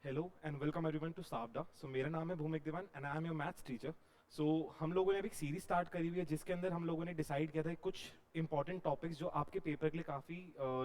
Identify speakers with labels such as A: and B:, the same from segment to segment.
A: Hello and welcome everyone to सावडा। So मेरा नाम है Bhumik Dewan and I am your maths teacher. So हम लोगों ने अभी एक सीरीज स्टार्ट करी हुई है जिसके अंदर हम लोगों ने डिसाइड किया था कि कुछ इंपॉर्टेंट टॉपिक्स जो आपके पेपर के लिए काफ़ी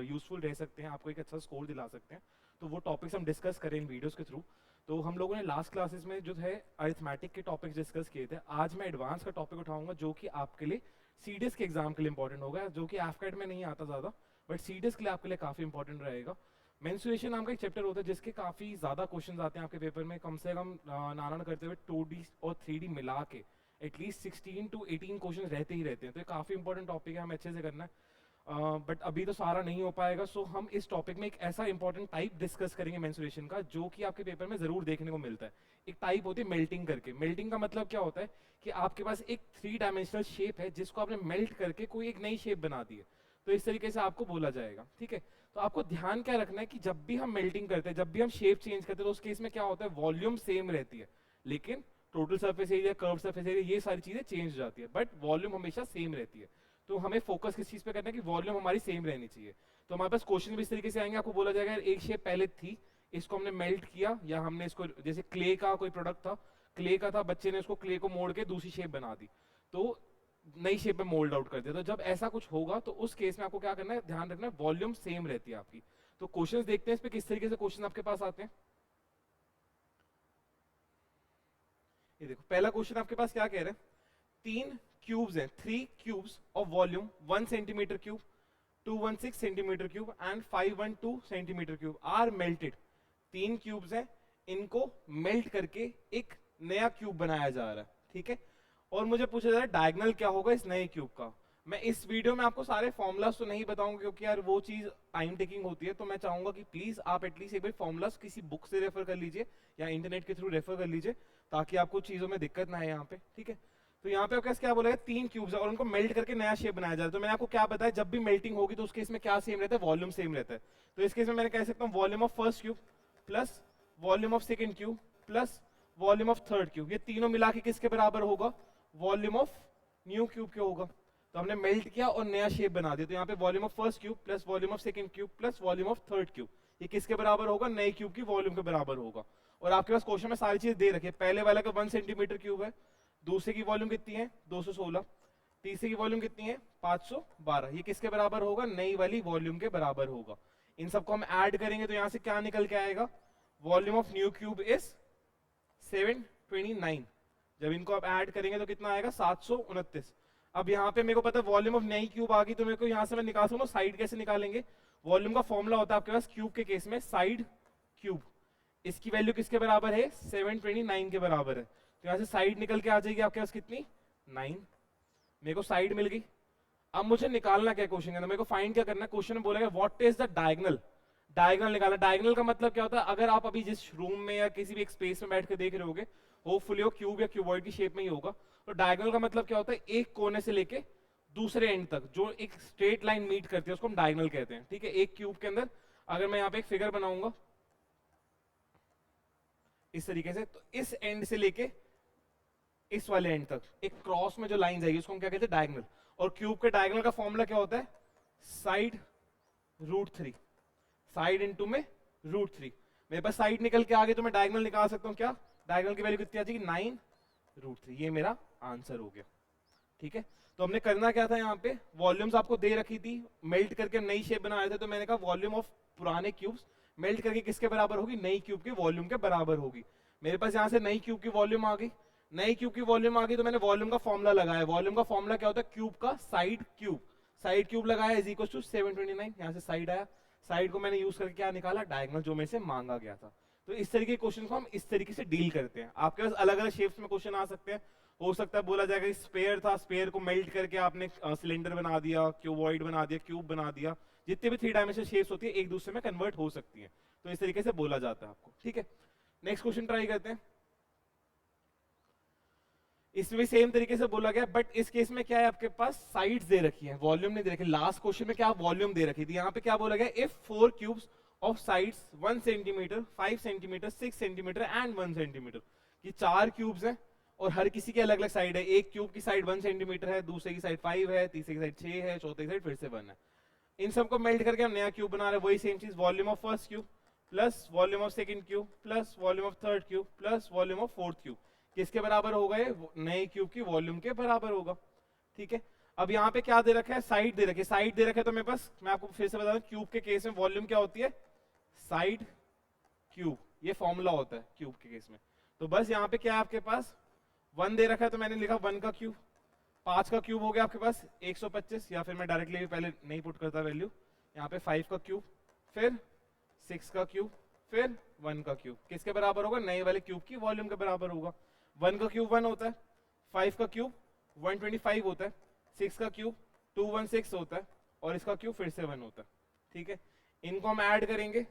A: यूजफुल रह सकते हैं, आपको एक अच्छा स्कोर दिला सकते हैं। तो वो टॉपिक्स हम डिस्कस करें इन वीडियोस के थ्रू। तो हम लोगों ने लास्ट क्लासेस में जो है अरिथमेटिक के टॉपिक्स डिस्कस किए थे। आज मैं एडवांस का टॉपिक उठाऊंगा जो कि आपके लिए सीडीएस के एग्जाम के लिए इंपॉर्टेंट होगा, जो कि एफकेट में नहीं आता ज़्यादा, बट सीडीएस के लिए आपके लिए काफ़ी इंपॉर्टेंट रहेगा। मेंसुरेशन नाम का एक चैप्टर होता है जिसके काफी ज्यादा क्वेश्चंस आते हैं आपके पेपर में, कम से कम नाना करते हुए 2D और 3D मिला के एटलीस्ट 16 to 18 क्वेश्चंस रहते ही रहते हैं। तो ये काफी इंपॉर्टेंट टॉपिक है, हमें अच्छे से करना है। बट अभी तो सारा नहीं हो पाएगा, सो हम इस टॉपिक में एक ऐसा इंपॉर्टेंट टाइप डिस्कस करेंगे मेंसुरेशन का जो कि आपके पेपर में जरूर देखने को मिलता है। एक टाइप होती है मेल्टिंग करके। मेल्टिंग का मतलब क्या होता है कि आपके पास एक 3 डायमेंशनल शेप है जिसको आपने मेल्ट करके कोई एक नई शेप बना दी है। तो इस तरीके से आपको बोला जाएगा, ठीक है। तो आपको ध्यान क्या रखना है कि जब भी हम मेल्टिंग करते हैं, जब भी हम शेप चेंज करते हैं, तो उस केस में क्या होता है, वॉल्यूम सेम रहती है लेकिन total surface area, curve surface area, ये सारी चीजें चेंज हो जाती है, बट वॉल्यूम हमेशा सेम रहती है। तो हमें फोकस किस चीज पे करना है कि वॉल्यूम हमारी सेम रहनी चाहिए। तो हमारे पास क्वेश्चन भी इस तरीके से आएंगे, आपको बोला जाएगा एक शेप पहले थी, इसको हमने मेल्ट किया, या हमने इसको जैसे क्ले का कोई प्रोडक्ट था, क्ले का था, बच्चे ने उसको क्ले को मोड़ के दूसरी शेप बना दी, तो नई शेप में मोल्ड आउट कर दिया। तो जब ऐसा कुछ होगा तो उस केस में आपको क्या करना है, ध्यान रखना है वॉल्यूम सेम रहती है आपकी। तो क्वेश्चंस देखते हैं इस पे किस तरीके से क्वेश्चन आपके पास आते हैं। ये देखो, पहला क्वेश्चन आपके पास क्या कह रहे हैं, तीन क्यूब्स हैं, 3 cubes of volume 1 centimetre cube, 216 centimetre cube and 512 centimetre cube are melted. 3 cubes हैं, इनको मेल्ट करके एक नया क्यूब बनाया जा रहा है, ठीक है। और मुझे पूछा जा रहा है डायगोनल क्या होगा इस नए क्यूब का। मैं इस वीडियो में आपको सारे फॉर्मूलाज तो नहीं बताऊंगा क्योंकि यार वो चीज टाइम टेकिंग होती है। तो मैं चाहूंगा कि प्लीज आप एटलीस्ट एक बार फॉर्मूलाज किसी बुक से रेफर कर लीजिए या इंटरनेट के थ्रू रेफर कर लीजिए, ताकि आपको चीजों में दिक्कत ना आए यहाँ पे, ठीक है। तो यहाँ पे आपके पास क्या बोलेगा, 3 क्यूब्स है और उनको मेल्ट करके नया शेप बनाया जा रहा है। तो मैंने आपको क्या बताया, जब भी मेल्टिंग होगी तो उस केस में क्या सेम रहता है, वॉल्यूम सेम रहता है। तो इस केस में मैंने कह सकता हूँ volume of first cube plus volume of second cube plus volume of third cube, ये तीनों मिला के किसके बराबर होगा, वॉल्यूम ऑफ न्यू क्यूब के होगा। तो हमने मेल्ट किया और नया शेप बना दिया। तो यहाँ पे volume of first cube plus volume of second cube plus volume of third cube, ये किसके बराबर होगा, नए क्यूब की वॉल्यूम के बराबर होगा। और आपके पास क्वेश्चन में सारी चीज दे रखी है। पहले वाला का 1 सेंटीमीटर क्यूब है, दूसरे की वॉल्यूम कितनी है 216, तीसरे की वॉल्यूम कितनी है 512, ये किसके बराबर होगा, नई वाली वॉल्यूम के बराबर होगा। इन सबको हम ऐड करेंगे तो यहां से क्या निकल के आएगा, volume of new cube is 729। जब इनको आप ऐड करेंगे तो कितना आएगा 729। अब यहाँ पे मेरे को पता है वॉल्यूम ऑफ नई क्यूब आ गई, तो मेरे को यहाँ से मैं निकाल सकूँ, साइड कैसे निकालेंगे, वॉल्यूम का फॉर्मूला होता है आपके पास क्यूब के केस में साइड क्यूब, इसकी वैल्यू किसके बराबर है 729 के बराबर है। तो यहाँ से साइड निकल के आ जाएगी आपके पास कितनी 9, मेरे को साइड मिल गई। अब मुझे निकालना क्या क्वेश्चन के अंदर, मेरे को फाइंड क्या करना है, क्वेश्चन में बोलेगा what is the diagonal. Diagonal निकालना, डायगोनल का मतलब क्या होता है, अगर आप अभी जिस रूम में या किसी भी एक स्पेस में बैठ के देख रहे होगे, होपफुली वो क्यूब या क्यूबॉइड की शेप में ही होगा। तो डायगोनल का मतलब क्या होता है, एक कोने से लेके दूसरे एंड तक जो एक स्ट्रेट लाइन मीट करती है उसको हम डायगोनल कहते हैं, ठीक है। एक क्यूब के अंदर अगर मैं यहाँ पे एक फिगर बनाऊंगा इस तरीके से, तो इस एंड से लेके इस वाले एंड तक एक क्रॉस में जो लाइन जाएगी उसको हम क्या कहते हैं, डायगोनल। और क्यूब के डायगोनल का फॉर्मूला क्या होता है, साइड √3, साइड इंटू में √3। मेरे पास साइड निकल के आ गई तो मैं डायगोनल निकाल सकता हूँ, क्या डायगोनल की वैल्यू कितनी आ जाएगी 9√3, ये मेरा आंसर हो गया, ठीक है। तो हमने करना क्या था, यहाँ पे वॉल्यूम्स आपको दे रखी थी, मेल्ट करके नई शेप बना रहे थे, तो मैंने कहा वॉल्यूम ऑफ पुराने क्यूब्स मेल्ट करके किसके बराबर होगी, नई क्यूब के वॉल्यूम के बराबर होगी। मेरे पास यहाँ से नई क्यूब की वॉल्यूम आ गई, नई क्यूब की वॉल्यूम आ गई, तो मैंने वॉल्यूम का फॉर्मूला लगाया। वॉल्यूम का फॉर्मूला क्या होता है, क्यूब का साइड क्यूब, साइड क्यूब लगाया इज इक्वल टू 729, यहाँ से साइड आया, साइड को मैंने यूज करके क्या निकाला, डायगोनल जो मेरे से मांगा गया था। तो इस तरीके के क्वेश्चन को हम इस तरीके से डील करते हैं। आपके पास अलग अलग शेप्स में क्वेश्चन आ सकते हैं, हो सकता है बोला जाएगा स्पेयर था, स्पेयर को मेल्ट करके आपने सिलेंडर बना दिया, क्यूबॉइड बना दिया, क्यूब बना दिया, जितने भी 3 डायमेंशनल शेप्स होती है एक दूसरे में कन्वर्ट हो सकती है। तो इस तरीके से बोला जाता है आपको, ठीक है। नेक्स्ट क्वेश्चन ट्राई करते हैं। इसमें भी सेम तरीके से बोला गया, बट इस केस में क्या है, आपके पास साइड्स दे रखी है, वॉल्यूम नहीं दे रखी। लास्ट क्वेश्चन में क्या वॉल्यूम दे रखी थी, यहाँ पे क्या बोला गया, if 4 cubes of sides 1 centimetre 5 centimetre 6 centimetre and 1 centimetre, ये 4 क्यूब्स हैं और हर किसी की अलग अलग साइड है। एक क्यूब की साइड 1 सेंटीमीटर है, दूसरे की साइड 5 है, तीसरे की साइड 6 है, चौथे की साइड फिर से 1 है। इन सबको मेल्ट करके हम नया क्यूब बना रहे हैं, वही सेम चीज, volume of first cube plus volume of second cube plus volume of third cube plus volume of fourth cube किसके बराबर होगा? ये नए क्यूब की वॉल्यूम के बराबर होगा। ठीक है, अब यहाँ पे क्या दे रखा है? साइड दे रखी है। साइड दे रखा है तो मेरे पास, मैं आपको फिर से बता दूं, क्यूब के केस में वॉल्यूम क्या होती है? Side cube. ये फॉर्मूला होता है क्यूब के केस में। तो बस यहाँ पे क्या है आपके पास? 1 दे रखा है तो मैंने लिखा 1 का क्यूब। 5 का क्यूब हो गया आपके पास 125, या फिर मैं डायरेक्टली भी पहले नहीं पुट करता वैल्यू। यहाँ पे 5 का क्यूब, फिर 6 का क्यूब, फिर 1 का क्यूब। किसके बराबर होगा? नए वाले क्यूब की वॉल्यूम के बराबर होगा। 1 का क्यूब 1 होता है, 5 का क्यूब 125 होता है, 6 का क्यूब 216 होता है, और इसका क्यूब फिर से 1 होता है। ठीक है, इनको हम ऐड करेंगे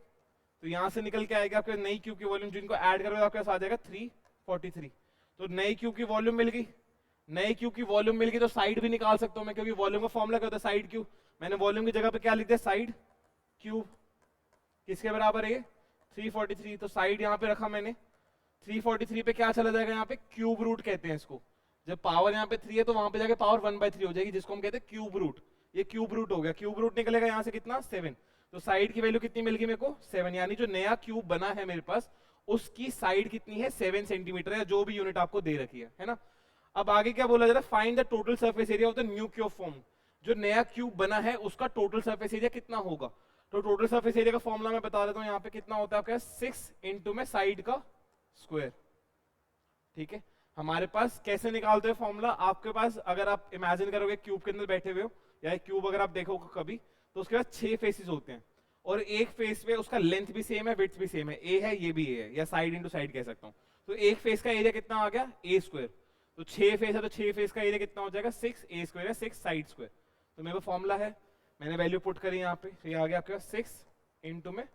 A: तो यहां से निकल के आएगा आपके नई क्यूब की वॉल्यूम, जिनको ऐड करोगे आपके पास आ जाएगा 343। तो नई क्यूब की वॉल्यूम मिल गई। नई क्यूब की वॉल्यूम मिल गई तो साइड भी निकाल सकता हूं मैं, क्योंकि वॉल्यूम का फॉर्मूला क्या होता है? Side cube. मैंने वॉल्यूम की जगह पे क्या लिख दिया? Side cube. किसके बराबर है ये? 343। तो साइड यहाँ पे रखा मैंने। 343 पे क्या चला जाएगा? यहाँ पे क्यूब रूट कहते हैं इसको। जब पावर यहाँ पे 3 है तो वहां पे जाके पावर 1/3 हो जाएगी, जिसको हम कहते हैं क्यूब रूट। ये क्यूब रूट हो गया। क्यूब रूट निकलेगा यहाँ से कितना? 7। तो साइड की वैल्यू कितनी मिल गई मेरे को? 7। यानी जो नया क्यूब बना है मेरे पास, उसकी साइड कितनी है? 7 सेंटीमीटर, या जो भी यूनिट आपको दे रखी है ना। अब आगे क्या बोला जा रहा है? Find the total surface area of the new cube form. जो नया क्यूब बना है उसका टोटल सरफेस एरिया कितना होगा? तो टोटल सरफेस एरिया का फॉर्मूला मैं बता देता हूं। यहाँ पे कितना होता है आपके? 6 इंटू में साइड का स्क्वायर। ठीक है, हमारे पास कैसे निकालते हैं फॉर्मूला? आपके पास, अगर आप इमेजिन करोगे क्यूब के अंदर बैठे हुए हो, या एक क्यूब अगर आप देखोगे कभी, तो उसके पास 6 फेसेस होते हैं, और एक फेस पे उसका लेंथ भी सेम है, विड्थ भी सेम है। ए है, ये भी ए है, या साइड इंटू साइड कह सकता हूँ। तो एक फेस का एरिया कितना आ गया? ए स्क्वायर। तो 6 फेस है तो 6 फेस का एरिया कितना हो जाएगा? 6 ए स्क्वायर है, 6 साइड स्क्वायर। तो मेरे को फॉर्मूला है, मैंने वैल्यू पुट करी यहाँ पे, तो ये आ गया आपके पास 6 इंटू में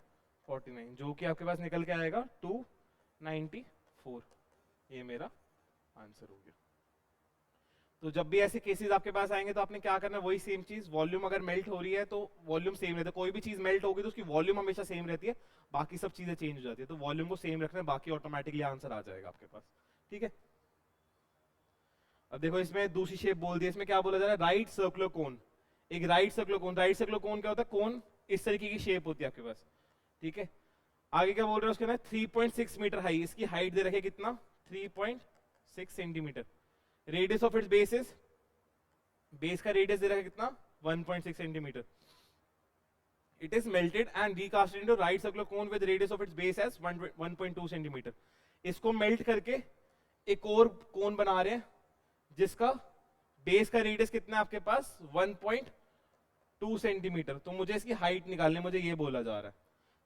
A: 49, जो कि आपके पास निकल के आएगा 294। ये मेरा आंसर हो गया। तो जब भी ऐसे केसेस आपके पास आएंगे तो आपने क्या करना है? वही सेम चीज, वॉल्यूम अगर मेल्ट हो रही है तो वॉल्यूम सेम रहता है। कोई भी चीज मेल्ट होगी तो उसकी वॉल्यूम हमेशा सेम रहती है, बाकी सब चीजें चेंज हो जाती है। तो वॉल्यूम को सेम रखना है, बाकी ऑटोमेटिकली आंसर आ जाएगा आपके पास। ठीक है, अब देखो इसमें दूसरी शेप बोल दी है। इसमें क्या बोला जा रहा है? Right circular cone. एक right circular cone. Right circular cone क्या होता है? कोन इस तरीके की शेप होती है आपके पास। ठीक है, आगे क्या बोल रहे हैं उसके ना? 3.6 मीटर हाई, इसकी हाइट दे रखे कितना? 3.6 centimetre. Radius of its base is, base का रेडियस दे रखा है कितना? 1.6 centimetre. It is melted and recasted into right circular cone with radius of its base as 1.2 centimetre. इसको मेल्ट करके एक और कोन बना रहे हैं, जिसका बेस का रेडियस कितना है आपके पास? 1.2 सेंटीमीटर। तो मुझे इसकी हाइट निकालनी, मुझे ये बोला जा रहा है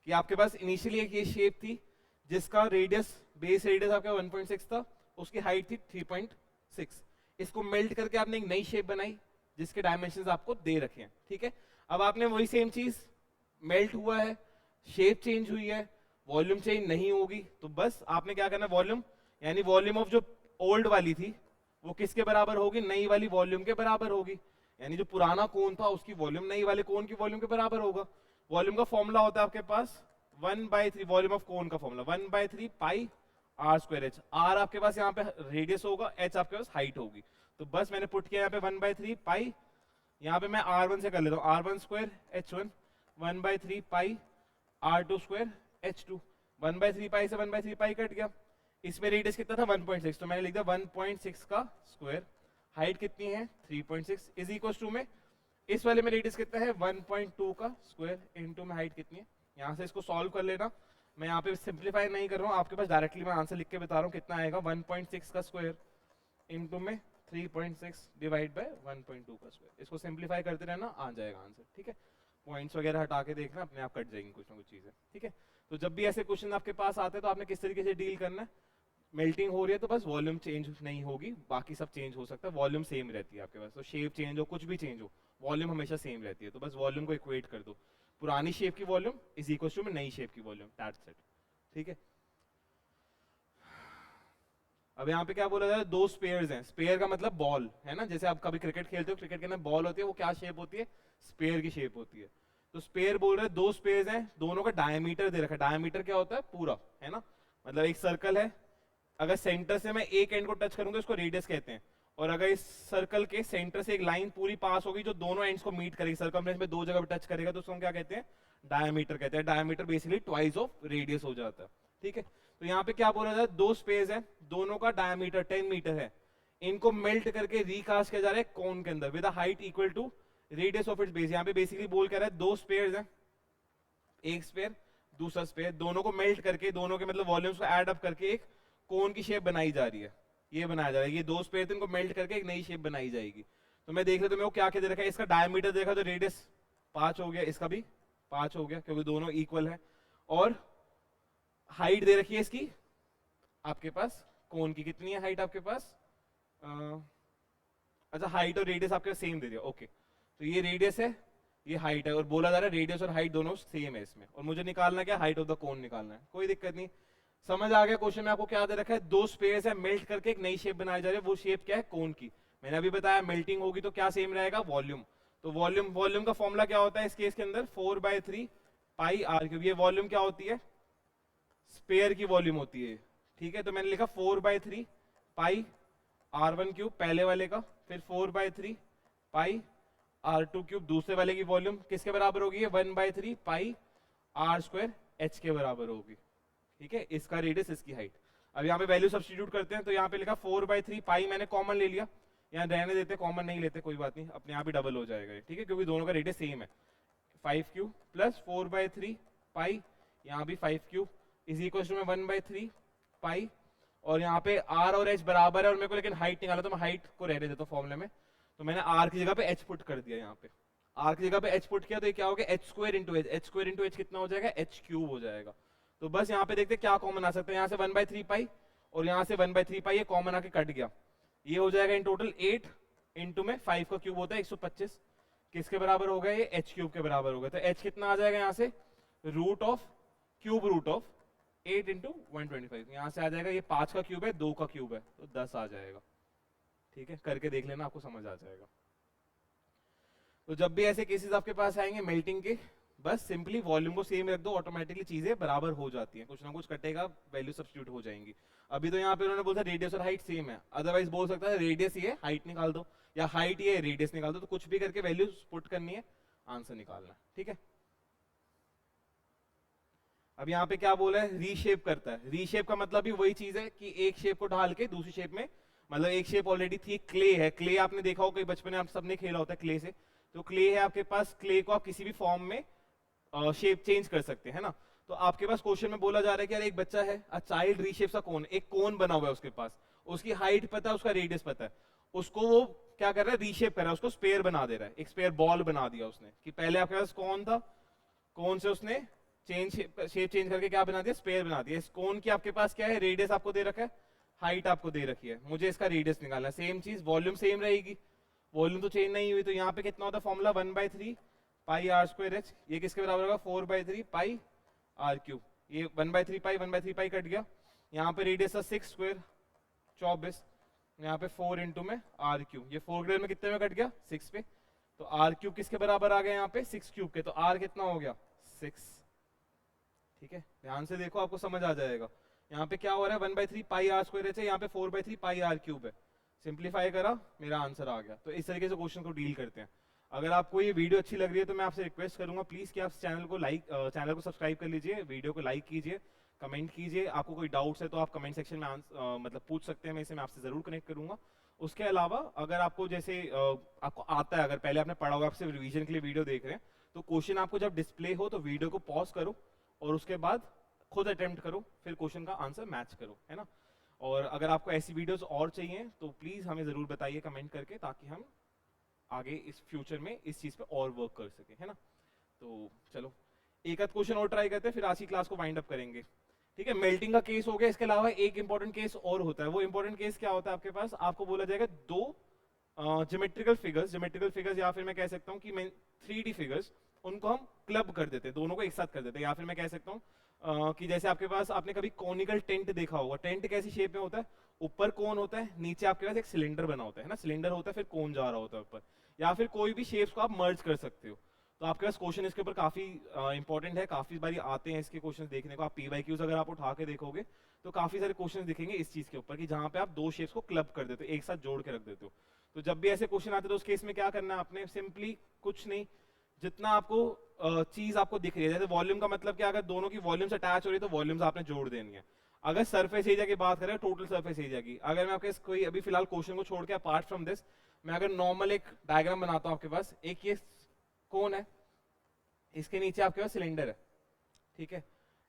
A: कि आपके पास इनिशियली एक ये शेप थी जिसका रेडियस, बेस रेडियस आपका 1.6 था, उसकी हाइट थी 3.6। इसको मेल्ट करके आपने एक नई शेप बनाई जिसके डायमेंशंस आपको दे रखे हैं। ठीक है, अब आपने वही सेम चीज, मेल्ट हुआ है, शेप चेंज हुई है, वॉल्यूम चेंज नहीं होगी, तो बस आपने क्या करना है? वॉल्यूम, यानी वॉल्यूम ऑफ जो ओल्ड वाली थी वो किसके बराबर होगी? नई वाली वॉल्यूम के बराबर होगी। यानी जो पुराना कोन था उसकी वॉल्यूम नई वाले कोन की वॉल्यूम के बराबर होगा। वॉल्यूम का फॉर्मूला होता है आपके पास 1/3, वॉल्यूम ऑफ कोन का formula 1/3 pi r square h. आर आपके पास यहाँ पे रेडियस होगा, एच आपके पास हाइट होगी। तो बस मैंने पुट किया यहाँ पे 1/3 पाई, यहाँ पे मैं R1 से कर लेता हूँ, R1 स्क्वायर H1 1/3 पाई R2 स्क्वायर H2। 1/3 पाई से 1/3 पाई कट गया। इसमें रेडियस कितना था? 1.6, तो मैंने लिख दिया 1.6 का स्क्वायर। हाइट कितनी है? 3.6 इज इक्वल टू में इस वाले में रेडियस कितना है? 1.2 का स्क्वायर इनटू में हाइट कितनी है। यहाँ से इसको सॉल्व कर लेना, मैं यहाँ पे सिंप्लीफाई नहीं कर रहा हूँ, आपके पास डायरेक्टली मैं आंसर लिख के बता रहा हूँ कितना आएगा। 1.6 का स्क्वायर इनटू में 3.6 डिवाइड बाय 1.2 का स्क्वायर। इसको सिंप्लीफाई करते रहना, आ जाएगा आंसर। ठीक है, पॉइंट्स वगैरह हटा के देखना, अपने आप कट जाएंगी कुछ ना कुछ चीजें। ठीक है, तो जब भी ऐसे क्वेश्चन आपके पास आते हैं तो आपने किस तरीके से डील करना है? मेल्टिंग हो रही है तो बस वॉल्यूम चेंज नहीं होगी, बाकी सब चेंज हो सकता है, वॉल्यूम सेम रहती है आपके पास। तो शेप चेंज हो, कुछ भी चेंज हो, वॉल्यूम हमेशा सेम रहती है। तो बस वॉल्यूम को इक्वेट कर दो, पुरानी शेप की वॉल्यूम इज इक्वल टू में नई शेप की वॉल्यूम, दैट्स इट। ठीक है, अब यहाँ पे क्या बोला जा रहा है? 2 स्पेयर्स हैं। स्पेयर का मतलब बॉल है ना, जैसे आप कभी क्रिकेट खेलते हो, क्रिकेट के अंदर बॉल होती है, वो क्या शेप होती है? स्पेयर की शेप होती है। तो स्पेयर बोल रहे हैं 2 स्पेयर्स हैं, दोनों का डायमीटर दे रखा है। डायमीटर क्या होता है? पूरा, है ना, मतलब एक सर्कल है, अगर सेंटर से मैं एक एंड को टच करूंगा इसको रेडियस कहते हैं, और अगर इस सर्कल के सेंटर से एक लाइन पूरी पास होगी जो दोनों एंड्स को मीट करेगी, सर्कमफ्रेंस में 2 जगह पे टच करेगा, तो उसको हम क्या कहते हैं? डायमीटर कहते हैं। Diameter basically twice of radius हो जाता है, ठीक है। तो यहाँ पे क्या बोला जाता है, दो स्पेस है, दोनों का डायमीटर 10 मीटर है, इनको मेल्ट करके रिकास्ट किया जा रहा है कोन के अंदर with height equal to radius of its base. यहाँ पे बेसिकली बोल कर रहा है दो स्पेयर्स हैं, एक स्पेयर दूसरा स्पेयर, दोनों को मेल्ट करके, दोनों के मतलब वॉल्यूम्स को ऐड अप करके एक कोन की शेप बनाई जा रही है, ये बनाया जा रहा है। ये दो स्पेयर थे, इनको मेल्ट करके एक नई शेप बनाई जाएगी। तो मैं देख रहा हूँ, मेरे को क्या क्या दे रखा है, इसका डायमीटर देखा तो रेडियस 5 हो गया, इसका भी 5 हो गया क्योंकि दोनों इक्वल है, और हाइट दे रखी है इसकी आपके पास, कोन की कितनी है हाइट आपके पास, अच्छा हाइट और रेडियस आपके पास सेम दे दिया, ओके। तो ये रेडियस है, ये हाइट है, और बोला जा रहा है रेडियस और हाइट दोनों सेम है इसमें, और मुझे निकालना क्या, हाइट ऑफ द कोन निकालना है, कोई दिक्कत नहीं। समझ आ गया क्वेश्चन में आपको क्या दे रखा है, दो स्पेयर्स है, मेल्ट करके एक नई शेप बनाई जा रही है, वो शेप क्या है, कोन की। मैंने अभी बताया मेल्टिंग होगी तो क्या सेम रहेगा, वॉल्यूम। तो वॉल्यूम का फॉर्मूला क्या होता है इस केस के अंदर, 4/3 पाई आर क्यूब। ये वॉल्यूम क्या होती है, स्पेयर की वॉल्यूम होती है, ठीक है। तो मैंने लिखा 4/3 पाई R1 क्यूब पहले वाले का, फिर 4/3 पाई R2 क्यूब दूसरे वाले की वॉल्यूम किसके बराबर होगी, 1/3 पाई R स्क्वायर H के बराबर होगी, ठीक है। इसका रेडियस, इसकी हाइट। अब यहाँ पे वैल्यू सब्स्टिट्यूट करते हैं, तो यहाँ पे लिखा 4/3 पाई, मैंने कॉमन ले लिया, यहाँ रहने देते, कॉमन नहीं लेते कोई बात नहीं, अपने आप ही डबल हो जाएगा, ठीक है, क्योंकि दोनों का रेडियस सेम है। 5 क्यूब प्लस 4/3 पाई, यहाँ भी 5 क्यूब इज इक्वल टू में 1/3 पाई, और यहाँ पे R और H बराबर है, और मेरे को लेकिन हाइट निकाला, तो मैं हाइट को रहने देता हूँ फॉर्मूले में, तो मैंने R की जगह पे H पुट कर दिया, यहाँ पे R की जगह पे H पुट किया, तो ये क्या हो गया, H square into H, H square into H कितना हो जाएगा, H क्यूब हो जाएगा। तो बस यहाँ पे देखते क्या कॉमन आ सकता है, यहाँ से 1/3 पाई और यहाँ से 1/3 पाई, ये कॉमन आके कट गया, ये हो जाएगा इन टोटल 8 इंटू में 5 का क्यूब होता है 125, किसके बराबर हो गया, ये H क्यूब के बराबर हो गया। तो H कितना आ जाएगा यहाँ से, रूट ऑफ 8 इंटू 125, यहाँ से आ जाएगा, ये 5 का क्यूब है, 2 का क्यूब है, तो 10 आ जाएगा, ठीक है। करके देख लेना, आपको समझ आ जाएगा। तो जब भी ऐसे केसेस आपके पास आएंगे मेल्टिंग के, बस सिंपली वॉल्यूम को सेम रख दो, ऑटोमेटिकली चीजें बराबर हो जाती हैं, कुछ ना कुछ कटेगा, वैल्यू सब्स्टिट्यूट हो जाएंगी। अभी तो यहाँ पे उन्होंने बोला रेडियस और हाइट सेम है, अदरवाइज बोल सकता है रेडियस ये हाइट निकाल दो, या हाइट ये रेडियस निकाल दो, तो कुछ भी करके वैल्यू पुट करनी है, आंसर निकालना है, ठीक है। अब यहाँ पे क्या बोला है, रीशेप करता है। रीशेप का मतलब भी वही चीज है कि एक शेप को ढाल के दूसरी शेप में, मतलब एक शेप ऑलरेडी थी, क्ले है, क्ले आपने देखा हो, कई बचपन में आप सबने खेला होता है क्ले से, तो क्ले है आपके पास, क्ले को आप किसी भी फॉर्म में शेप चेंज कर सकते हैं ना। तो आपके पास क्वेश्चन में बोला जा रहा है कि यार एक बच्चा है, अ चाइल्ड रीशेप्स अ कोन, एक कोन बना हुआ है उसके पास, उसकी हाइट पता है, उसका रेडियस पता है, उसको वो क्या कर रहा है, रीशेप कर रहा है, उसको स्पेयर बना दे रहा है, एक स्पेयर बॉल बना दिया उसने, कि पहले आपके पास कौन था, कौन से उसने शेप चेंज करके क्या बना दिया, स्पेयर बना दिया। इस कोन की आपके पास क्या है, रेडियस आपको दे रखा है, हाइट आपको दे रखी है, मुझे इसका रेडियस निकालना है। सेम चीज, वॉल्यूम सेम रहेगी, वॉल्यूम तो चेंज नहीं हुई, तो यहाँ पे कितना होता है फॉर्मूला, 1/3 पाई R स्क्वायर H, ये किसके बराबर होगा, 4/3 पाई R क्यूब, ये 1/3 पाई कट गया, यहाँ पे रेडियस था 6 स्क्वायर 24, यहाँ पे 4 इंटू में R क्यूब, ये 4 ग्रेड में कितने में कट गया, 6 पे, तो R क्यूब किसके बराबर आ गया यहाँ पे, 6 क्यूब के, तो R कितना हो गया, 6, ठीक है। ध्यान से देखो, आपको समझ आ जाएगा। यहाँ पे क्या हो रहा है, 1/3 पाई R स्क्वायर H है, यहाँ पे 4/3 पाई R क्यूब है, सिंप्लीफाई करा, मेरा आंसर आ गया। तो इस तरीके से क्वेश्चन को डील करते हैं। अगर आपको ये वीडियो अच्छी लग रही है तो मैं आपसे रिक्वेस्ट करूंगा प्लीज कि आप चैनल को सब्सक्राइब कर लीजिए, वीडियो को लाइक कीजिए, कमेंट कीजिए। आपको कोई डाउट्स है तो आप कमेंट सेक्शन में मतलब पूछ सकते हैं, मैं इसे मैं आपसे जरूर कनेक्ट करूंगा। उसके अलावा अगर आपको जैसे आपको आता है, अगर पहले आपने पढ़ा होगा, आप सिर्फ रिवीजन के लिए वीडियो देख रहे हैं, तो क्वेश्चन आपको जब डिस्प्ले हो तो वीडियो को पॉज करो और उसके बाद खुद अटेम्प्ट करो, फिर क्वेश्चन का आंसर मैच करो, है ना। और अगर आपको ऐसी वीडियोस और चाहिए तो प्लीज हमें जरूर बताइए कमेंट करके, ताकि हम आगे इस फ्यूचर में इस चीज पे और वर्क कर सके, है ना। तो चलो एक आध क्वेश्चन और ट्राई करते हैं, फिर आज की क्लास को वाइंड अप करेंगे, ठीक है। मेल्टिंग का केस हो गया, इसके अलावा एक इंपॉर्टेंट केस और होता है। वो इंपॉर्टेंट केस क्या होता है आपके पास, आपको बोला जाएगा दो ज्योमेट्रिकल फिगर्स या फिर मैं कह सकता हूँ कि 3D फिगर्स, उनको हम क्लब कर देते हैं, दोनों को एक साथ कर देते हैं। या फिर मैं कह सकता हूँ कि जैसे आपके पास, आपने कभी कॉनिकल टेंट देखा होगा, टेंट कैसी शेप में होता है, ऊपर कोन होता है, नीचे आपके पास एक सिलेंडर बना होता है ना, सिलेंडर होता है फिर कोन जा रहा होता है ऊपर, या फिर कोई भी शेप्स को आप मर्ज कर सकते हो। तो आपके पास क्वेश्चन इसके ऊपर काफी इंपॉर्टेंट है, काफी बारी आते हैं इसके क्वेश्चन देखने को। आप PYQs अगर आप उठा के देखोगे तो काफी सारे क्वेश्चन दिखेंगे इस चीज के ऊपर, कि जहां पे आप दो शेप्स को क्लब कर देते हो, एक साथ जोड़ के रख देते हो। तो जब भी ऐसे क्वेश्चन आते हैं तो उस केस में क्या करना है आपने, सिंपली कुछ नहीं, जितना आपको चीज आपको दिख रही है, जैसे वॉल्यूम का मतलब क्या, अगर दोनों की वॉल्यूम्स अटैच हो रही है तो वॉल्यूम्स आपने जोड़ देनी है। अगर सरफेस एरिया की बात करें, टोटल सरफेस एरिया की, अगर मैं आपके कोई अभी फिलहाल क्वेश्चन को छोड़ के अपार्ट फ्रॉम दिस, मैं अगर नॉर्मल एक डायग्राम बनाता हूं आपके पास, एक ये कौन है, इसके नीचे आपके पास सिलेंडर है, ठीक है।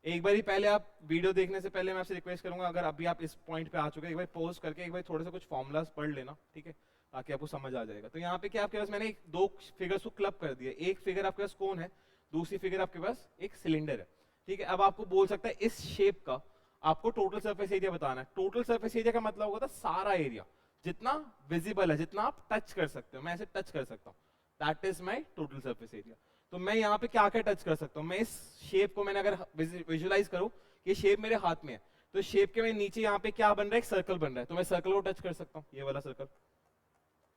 A: एक बार ही पहले आप वीडियो देखने से पहले मैं आपसे रिक्वेस्ट करूंगा, अगर अभी आप इस पॉइंट पे आ चुके हैं, एक बार पॉज करके एक बार थोड़े से कुछ फॉर्मुलाज पढ़ लेना, ठीक है, ताकि आपको समझ आ जाएगा। तो यहाँ पे क्या आपके पास मैंने दो फिगर्स को क्लब कर दिया, एक फिगर आपके पास कौन है, दूसरी फिगर आपके पास एक सिलेंडर है, ठीक है। अब आपको बोल सकता है इस शेप का आपको टोटल सरफेस एरिया बताना है। टोटल सरफेस एरिया का मतलब होगा सारा एरिया जितना विजिबल है, जितना आप टच कर सकते हो, मैं ऐसे टच कर सकता हूँ, that is my total surface area. तो मैं यहाँ पे क्या क्या टच कर सकता हूँ, मैं इस शेप को मैंने अगर विजुलाइज करूँ, ये शेप मेरे हाथ में है, तो शेप के मैं नीचे यहाँ पे क्या बन रहा है, एक सर्कल बन रहा है, तो मैं सर्कल को टच कर सकता हूँ, ये वाला सर्कल,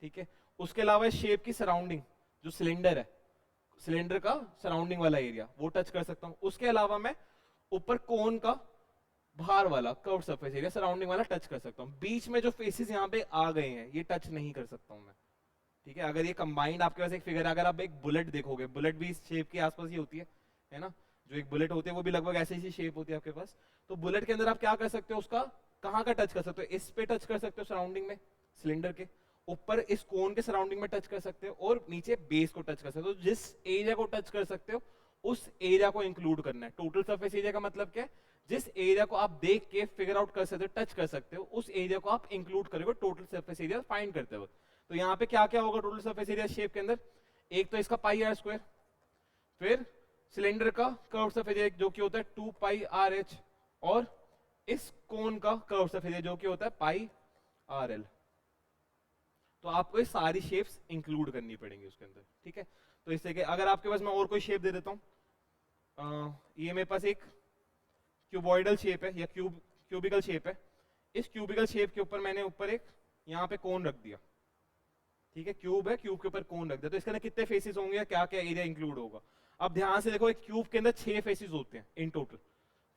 A: ठीक है। उसके अलावा इस शेप की सराउंडिंग, जो सिलेंडर है, सिलेंडर का सराउंडिंग वाला एरिया वो टच कर सकता हूँ। उसके अलावा मैं ऊपर कोन का बाहर वाला कर्व सरफेस एरिया सराउंडिंग वाला टच कर सकता हूँ। बीच में जो फेसेस यहाँ पे आ गए हैं ये टच नहीं कर सकता हूँ मैं, ठीक है। अगर ये कंबाइंड आपके पास एक फिगर है, अगर आप एक बुलेट देखोगे, बुलेट भी इस शेप के आसपास ही होती है ना, जो एक बुलेट होती है वो भी लगभग ऐसे ही शेप होती है आपके पास। तो बुलेट के अंदर आप क्या कर सकते हो, उसका कहाँ का टच कर सकते हो, इस पे टच कर सकते हो सराउंडिंग में, सिलेंडर के ऊपर इस कोन के सराउंडिंग में टच कर सकते हो, और नीचे बेस को टच कर सकते हो। तो जिस एरिया को टच कर सकते हो उस एरिया को इंक्लूड करना है। टोटल सरफेस एरिया का मतलब क्या है, जिस एरिया को आप देख के फिगर आउट कर सकते हो, टच कर सकते हो, उस एरिया को आप इंक्लूड करोगे टोटल सरफेस एरिया फाइंड करते वक्त। तो यहाँ पे क्या क्या होगा टोटल सरफेस एरिया शेप के अंदर, एक तो इसका पाई आर स्क्वायर, फिर सिलेंडर का कर्व सरफेस एरिया जो कि होता है 2 पाई आर एच, और इस कोन का कर्व सरफेस एरिया जो कि होता है पाई आर एल। तो आपको ये सारी शेप्स इंक्लूड करनी पड़ेंगी उसके अंदर, ठीक है। तो इससे कि अगर आपके पास मैं और कोई शेप दे देता हूँ, ये मेरे पास एक क्यूबॉइडल शेप है या क्यूबिकल शेप है, इस क्यूबिकल शेप के ऊपर मैंने ऊपर एक यहाँ पे कोन रख दिया, ठीक है, क्यूब है, क्यूब के ऊपर कोन रख दिया, तो इसके अंदर कितने फेसेस होंगे, क्या क्या एरिया इंक्लूड होगा। अब ध्यान से देखो, एक क्यूब के अंदर 6 फेसेस होते हैं इन टोटल।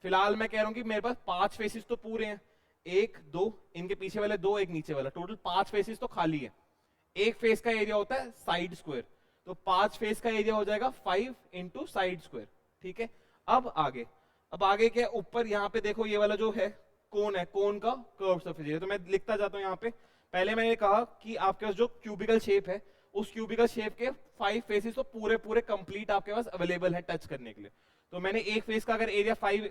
A: फिलहाल मैं कह रहा हूं कि मेरे पास 5 फेसेस तो पूरे हैं, 1 2 इनके पीछे वाले 2 एक नीचे वाला, टोटल 5 फेसेस तो खाली है। एक फेस का एरिया होता है साइड स्क्वायर, तो 5 फेस का एरिया हो जाएगा 5 इंटू साइड स्क्वायर, ठीक है। अब आगे क्या ऊपर यहाँ पे देखो, ये वाला जो है कोन है, कोन का कर्व सरफेस एरिया, तो मैं लिखता जाता हूँ यहाँ पे। पहले मैंने कहा कि आपके पास जो क्यूबिकल शेप है, उस क्यूबिकल शेप के 5 फेसेस तो पूरे पूरे कंप्लीट आपके पास अवेलेबल है टच करने के लिए। तो मैंने एक फेस का अगर एरिया 5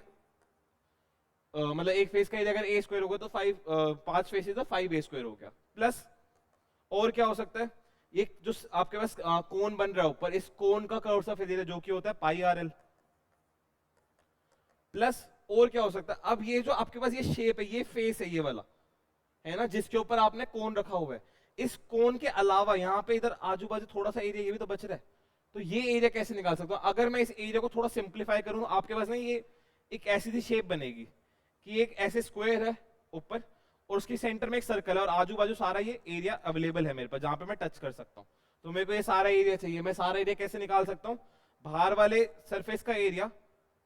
A: मतलब एक फेस का एरिया अगर ए स्क्वायर होगा तो 5 फेसेस तो 5 ए स्क्वायर हो गया, प्लस और क्या हो सकता है, ये जो आपके पास कोन बन रहा है ऊपर, इस कोन का कर्व सरफेस एरिया जो कि होता है पाई आर एल, प्लस और क्या हो सकता है, अब ये जो आपके पास ये शेप है, ये फेस है, ये वाला है ना, जिसके ऊपर आपने कोन रखा हुआ है, इस कोन के अलावा यहाँ पे इधर आजू बाजू थोड़ा सा एरिया ये भी तो बच रहा है, तो ये एरिया कैसे निकाल सकता हूँ। अगर मैं इस एरिया को थोड़ा सिंप्लीफाई करूँ, आपके पास ना ये एक ऐसी सी शेप बनेगी कि एक ऐसे स्क्वायर है ऊपर, और उसके सेंटर में एक सर्कल है, और आजू बाजू सारा ये एरिया अवेलेबल है मेरे पास जहां पे मैं टच कर सकता हूँ। तो मेरे को ये सारा एरिया चाहिए, मैं सारा एरिया कैसे निकाल सकता हूँ, बाहर वाले सरफेस का एरिया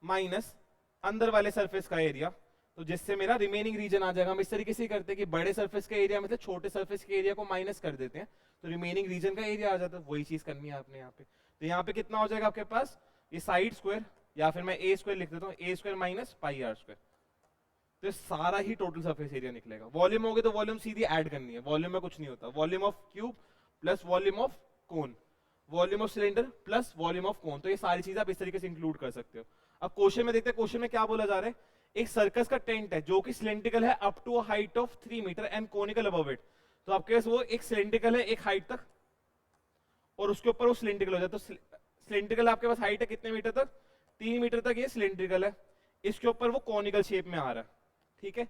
A: माइनस अंदर वाले सरफेस का एरिया, तो जिससे मेरा रिमेनिंग रीजन आ जाएगा। हम इस तरीके से करते हैं कि बड़े सरफेस के एरिया में से छोटे सरफेस के एरिया को माइनस कर देते हैं, तो रिमेनिंग रीजन का एरिया आ जाता है। वही चीज करनी है आपने यहाँ पे। तो यहाँ पे कितना हो जाएगा आपके पास, ये साइड स्क्वायर, या फिर मैं ए स्क्वायर लिख देता हूँ, A square minus pi r square, तो सारा ही टोटल सरफेस एरिया निकलेगा। वॉल्यूम होगे तो वॉल्यूम सीधी ऐड करनी है, वॉल्यूम में कुछ नहीं होता, volume of cube plus volume of cone, volume of cylinder plus volume of कोन, तो ये सारी चीजें आप इस तरीके से इंक्लूड कर सकते हो। अब क्वेश्चन में देखते हैं, क्वेश्चन में क्या बोला जा रहा है, एक सर्कस का टेंट है जो कि सिलेंड्रिकल है up to a height of 3 metre and conical above it. तो आपके पास वो एक सिलेंड्रिकल है एक हाइट तक, और उसके ऊपर वो सिलेंड्रिकल हो जाए, तो सिलेंड्रिकल आपके पास हाइट है कितने मीटर तक, 3 मीटर तक ये सिलेंड्रिकल है, इसके ऊपर वो कॉनिकल शेप में आ रहा है, ठीक है।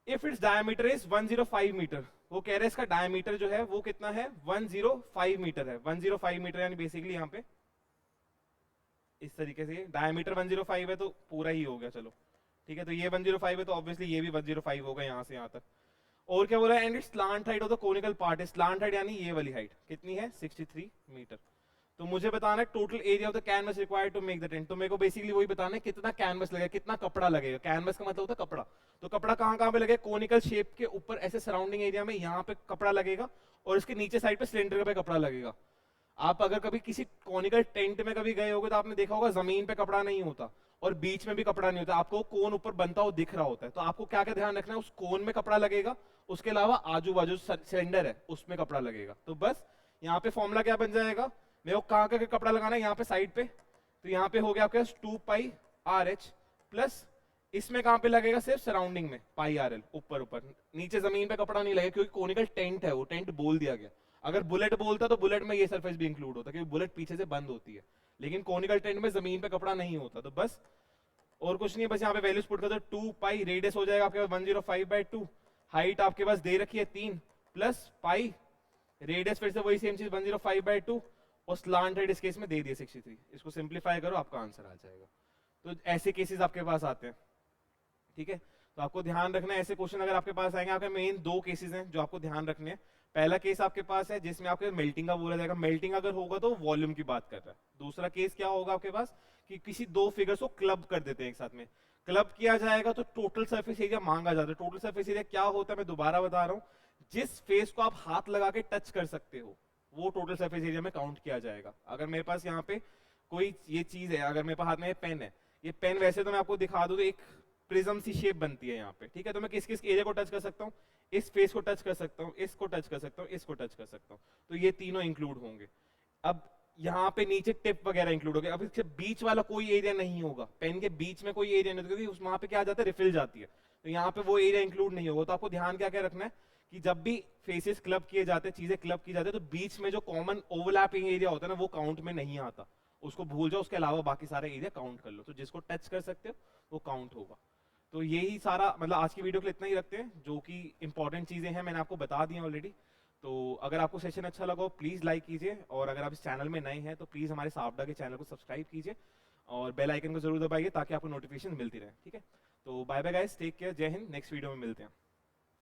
A: If its diameter is 105 metre, वो कह रहे हैं इसका डायमीटर जो है वो कितना है, 105 मीटर है, 105 मीटर, यानी बेसिकली यहाँ पे इस तरीके से डायमीटर 105 है तो पूरा ही हो गया, चलो ठीक है। तो ये 105 है तो ऑब्वियसली ये भी 105 होगा यहाँ से यहाँ तक। और क्या बोला है, and it's slant height of the conical part है, स्लांट हाइट यानी ये वाली हाइट कितनी है, 63 मीटर। तो मुझे बताना है total area of the canvas required to make the tent. तो मेरे को बेसिकली वही बताना है कितना कैनवस लगेगा, कितना कपड़ा लगेगा। कैनवस का मतलब होता है कपड़ा, तो कपड़ा कहाँ कहाँ पे लगेगा, कोनिकल शेप के ऊपर ऐसे सराउंडिंग एरिया में यहाँ पे कपड़ा लगेगा, और इसके नीचे साइड पे सिलेंडर पे कपड़ा लगेगा। आप अगर कभी किसी कॉनिकल टेंट में कभी गए होगे तो आपने देखा होगा जमीन पे कपड़ा नहीं होता और बीच में भी कपड़ा नहीं होता, आपको कोन ऊपर बनता हुआ दिख रहा होता है। तो आपको क्या क्या ध्यान रखना है, उस कोन में कपड़ा लगेगा, उसके अलावा आजू बाजू सिलेंडर है उसमें कपड़ा लगेगा। तो बस यहाँ पे फॉर्मूला क्या बन जाएगा, मेरे को कहाँ का कपड़ा लगाना है, यहाँ पे साइड पे, तो यहाँ पे हो गया आपके पास 2πRH प्लस इसमें कहाँ पे लगेगा, सिर्फ सराउंडिंग में πRL, ऊपर ऊपर, नीचे जमीन पे कपड़ा नहीं लगेगा क्योंकि कोनिकल टेंट है, वो टेंट बोल दिया गया। अगर बुलेट बोलता तो बुलेट में ये सरफेस भी इंक्लूड होता क्योंकि बुलेट पीछे से बंद होती है, लेकिन कोनिकल टेंट में जमीन पे कपड़ा नहीं होता। तो बस और कुछ नहीं है, बस यहाँ पे वैल्यूज पुट कर दो। 2π रेडियस हो जाएगा आपके पास 105/2, हाइट आपके पास दे रखी है 3 प्लस पाई रेडियस फिर से वही सेम चीज 105/2 और स्लांट रेड इस केस में दे दिए 63। इसको सिंप्लीफाई करो आपका आंसर आ जाएगा। तो ऐसे केसेस आपके पास आते हैं, ठीक है। तो आपको ध्यान रखना है ऐसे क्वेश्चन अगर आपके पास आएंगे, आपके मेन 2 केसेस हैं जो आपको ध्यान रखने हैं। पहला केस आपके पास है जिसमें आपके मेल्टिंग का बोला जाएगा, मेल्टिंग अगर होगा तो वॉल्यूम की बात कर रहा है। दूसरा केस क्या होगा आपके पास कि किसी 2 फिगर्स को क्लब कर देते हैं एक साथ में, क्लब किया जाएगा तो टोटल सरफेस एरिया मांगा जाता है। टोटल सरफेस एरिया क्या होता है मैं दोबारा बता रहा हूँ, जिस फेस को आप हाथ लगा के टच कर सकते हो वो टोटल सरफेस एरिया में काउंट किया जाएगा। अगर मेरे पास यहाँ पे कोई ये चीज है, अगर मेरे पास हाथ में पेन है, ये पेन वैसे तो मैं आपको दिखा दूं तो एक प्रिज्म सी शेप बनती है यहाँ पे, ठीक है। तो मैं किस किस एरिया को टच कर सकता हूँ, इस फेस को टच कर सकता हूँ, इसको टच कर सकता हूँ, इसको टच कर सकता हूँ, तो ये तीनों इंक्लूड होंगे। अब यहाँ पे नीचे टिप वगैरह इंक्लूड हो गया। अब इसके बीच वाला कोई एरिया नहीं होगा, पेन के बीच में कोई एरिया नहीं होगा क्योंकि वहां पे क्या आ जाता है, रिफिल जाती है, तो यहाँ पे वो एरिया इंक्लूड नहीं होगा। तो आपको ध्यान क्या क्या रखना है कि जब भी फेसेस क्लब किए जाते हैं, चीजें क्लब की जाती है, तो बीच में जो कॉमन ओवरलैपिंग एरिया होता है ना वो काउंट में नहीं आता, उसको भूल जाओ, उसके अलावा बाकी सारे एरिया काउंट कर लो। तो जिसको टच कर सकते हो वो काउंट होगा। तो यही सारा मतलब आज की वीडियो के लिए इतना ही रखते हैं, जो कि इंपॉर्टेंट चीजें हैं मैंने आपको बता दी ऑलरेडी। तो अगर आपको सेशन अच्छा लगा हो प्लीज लाइक कीजिए, और अगर आप इस चैनल में नए हैं तो प्लीज हमारे सावडा के चैनल को सब्सक्राइब कीजिए और बेल आइकन को जरूर दबाइए ताकि आपको नोटिफिकेशन मिलती रहे, ठीक है। तो bye bye guys, take care, जय हिंद, नेक्स्ट वीडियो में मिलते हैं।